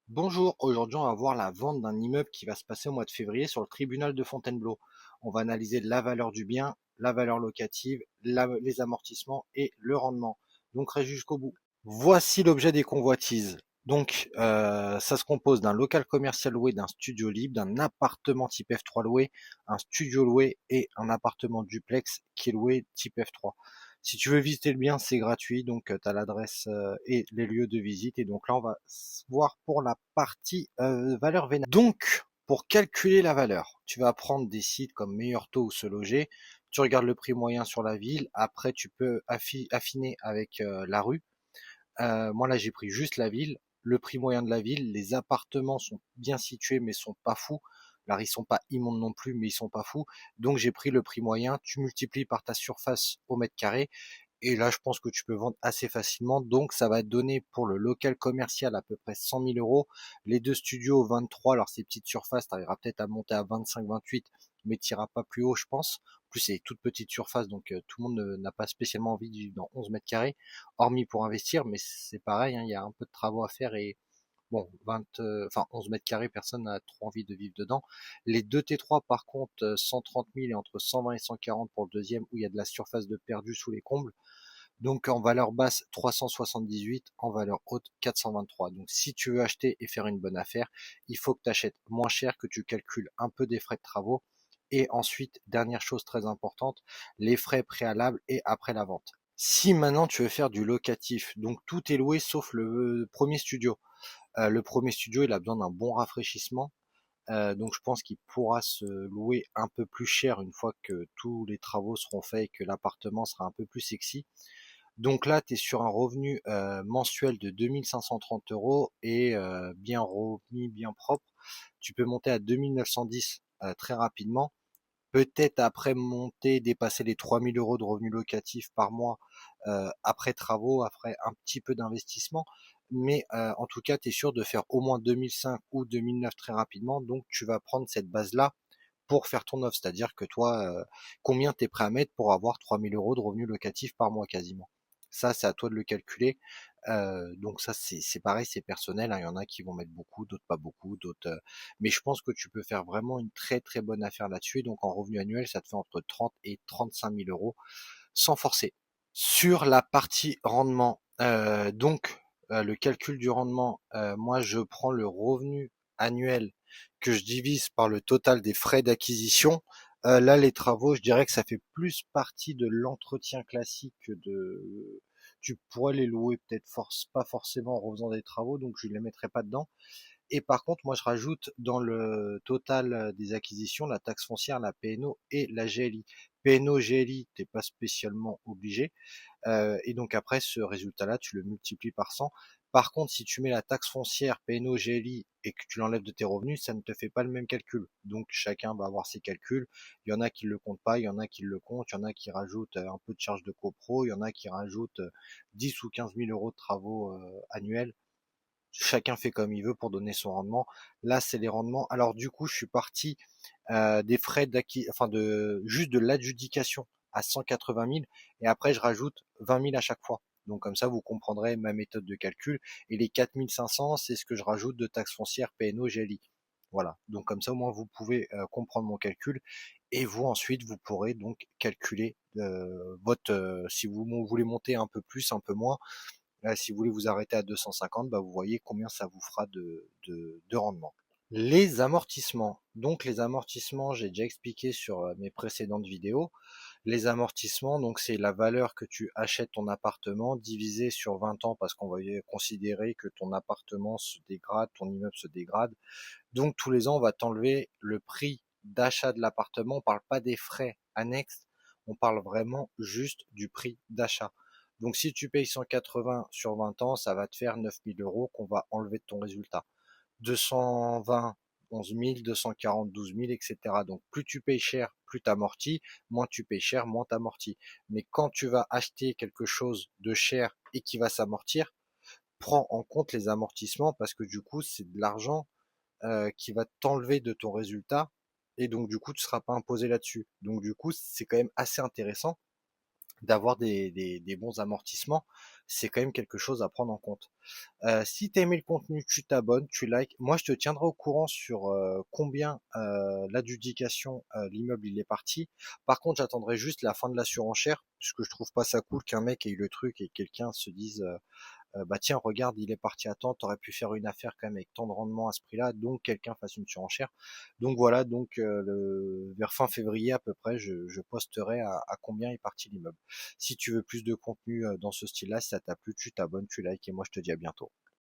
Bonjour, aujourd'hui on va voir la vente d'un immeuble qui va se passer au mois de février sur le tribunal de Fontainebleau. On va analyser la valeur du bien, la valeur locative, les amortissements et le rendement. Donc reste jusqu'au bout. Voici l'objet des convoitises. Donc ça se compose d'un local commercial loué, d'un studio libre, d'un appartement type F3 loué, un studio loué et un appartement duplex qui est loué type F3. Si tu veux visiter le bien, c'est gratuit, donc tu as l'adresse et les lieux de visite. Et donc là, on va voir pour la partie valeur vénale. Donc, pour calculer la valeur, tu vas prendre des sites comme Meilleur Taux ou Se Loger. Tu regardes le prix moyen sur la ville. Après, tu peux affiner avec la rue. Moi, là, j'ai pris juste la ville. Le prix moyen de la ville. Les appartements sont bien situés, mais sont pas fous. Alors, ils sont pas immondes non plus, mais ils sont pas fous. Donc, j'ai pris le prix moyen. Tu multiplies par ta surface au mètre carré. Et là, je pense que tu peux vendre assez facilement. Donc, ça va te donner pour le local commercial à peu près 100 000 euros. Les deux studios 23, alors ces petites surfaces, tu arriveras peut-être à monter à 25-28, mais tu n'iras pas plus haut, je pense. En plus, c'est une toute petite surface, donc tout le monde n'a pas spécialement envie de vivre dans 11 mètres carrés, hormis pour investir, mais c'est pareil, hein, il y a un peu de travaux à faire et bon, 11 mètres carrés, personne n'a trop envie de vivre dedans. Les deux T3, par contre, 130 000 et entre 120 et 140 pour le deuxième, où il y a de la surface de perdu sous les combles. Donc en valeur basse 378, en valeur haute 423. Donc si tu veux acheter et faire une bonne affaire, il faut que tu achètes moins cher, que tu calcules un peu des frais de travaux. Et ensuite, dernière chose très importante, les frais préalables et après la vente. Si maintenant tu veux faire du locatif, donc tout est loué sauf le premier studio. Le premier studio, il a besoin d'un bon rafraîchissement. Donc je pense qu'il pourra se louer un peu plus cher une fois que tous les travaux seront faits et que l'appartement sera un peu plus sexy. Donc là, tu es sur un revenu mensuel de 2530 euros et bien remis, bien propre. Tu peux monter à 2910 très rapidement. Peut-être après monter, dépasser les 3000 euros de revenus locatifs par mois après travaux, après un petit peu d'investissement. Mais en tout cas, tu es sûr de faire au moins 2005 ou 2009 très rapidement. Donc tu vas prendre cette base-là pour faire ton offre. C'est-à-dire que toi, combien tu es prêt à mettre pour avoir 3000 euros de revenus locatifs par mois quasiment. Ça, c'est à toi de le calculer. Donc ça, c'est pareil, c'est personnel, hein. Il y en a qui vont mettre beaucoup, d'autres pas beaucoup, d'autres. Mais je pense que tu peux faire vraiment une très très bonne affaire là-dessus. Donc en revenu annuel, ça te fait entre 30 et 35 000 euros sans forcer. Sur la partie rendement, le calcul du rendement, moi je prends le revenu annuel que je divise par le total des frais d'acquisition. Là, les travaux, je dirais que ça fait plus partie de l'entretien classique que de. Tu pourrais les louer peut-être pas forcément en refaisant des travaux, donc je ne les mettrai pas dedans. Et par contre, moi, je rajoute dans le total des acquisitions la taxe foncière, la PNO et la GLI. PNO, GLI, t'es pas spécialement obligé. Et donc après, ce résultat-là, tu le multiplies par 100. Par contre, si tu mets la taxe foncière, PNO, GLI et que tu l'enlèves de tes revenus, ça ne te fait pas le même calcul. Donc chacun va avoir ses calculs. Il y en a qui le comptent pas, il y en a qui le comptent, il y en a qui rajoutent un peu de charge de copro, il y en a qui rajoutent 10 ou 15 000 euros de travaux annuels. Chacun fait comme il veut pour donner son rendement. Là, c'est les rendements. Alors du coup, je suis parti des frais enfin de juste de l'adjudication à 180 000 et après je rajoute 20 000 à chaque fois. Donc comme ça, vous comprendrez ma méthode de calcul. Et les 4 500, c'est ce que je rajoute de taxes foncières, PNO, GLI. Voilà. Donc comme ça, au moins, vous pouvez comprendre mon calcul. Et vous, ensuite, vous pourrez donc calculer si vous voulez monter un peu plus, un peu moins. Si vous voulez vous arrêter à 250, bah, vous voyez combien ça vous fera de rendement. Les amortissements. Donc les amortissements, j'ai déjà expliqué sur mes précédentes vidéos. Les amortissements, donc c'est la valeur que tu achètes ton appartement divisé sur 20 ans parce qu'on va considérer que ton appartement se dégrade, ton immeuble se dégrade. Donc tous les ans, on va t'enlever le prix d'achat de l'appartement. On parle pas des frais annexes, on parle vraiment juste du prix d'achat. Donc si tu payes 180 sur 20 ans, ça va te faire 9 000 euros qu'on va enlever de ton résultat. 220, 11 000, 240, 12 000, etc. Donc plus tu payes cher, plus t'amortis, moins tu payes cher, moins t'amortis. Mais quand tu vas acheter quelque chose de cher et qui va s'amortir, prends en compte les amortissements parce que du coup c'est de l'argent qui va t'enlever de ton résultat et donc du coup tu ne seras pas imposé là-dessus. Donc du coup c'est quand même assez intéressant d'avoir des bons amortissements c'est quand même quelque chose à prendre en compte. Si t'as aimé le contenu, tu t'abonnes, tu likes. Moi, je te tiendrai au courant sur combien l'adjudication, l'immeuble il est parti. Par contre, j'attendrai juste la fin de la surenchère, puisque je trouve pas ça cool qu'un mec ait eu le truc et quelqu'un se dise bah tiens, regarde, il est parti à temps, t'aurais pu faire une affaire quand même avec tant de rendement à ce prix-là, donc quelqu'un fasse une surenchère. Donc voilà, donc vers fin février à peu près, je posterai à combien est parti l'immeuble. Si tu veux plus de contenu dans ce style-là, si ça t'a plu, tu t'abonnes, tu likes, et moi je te dis à bientôt.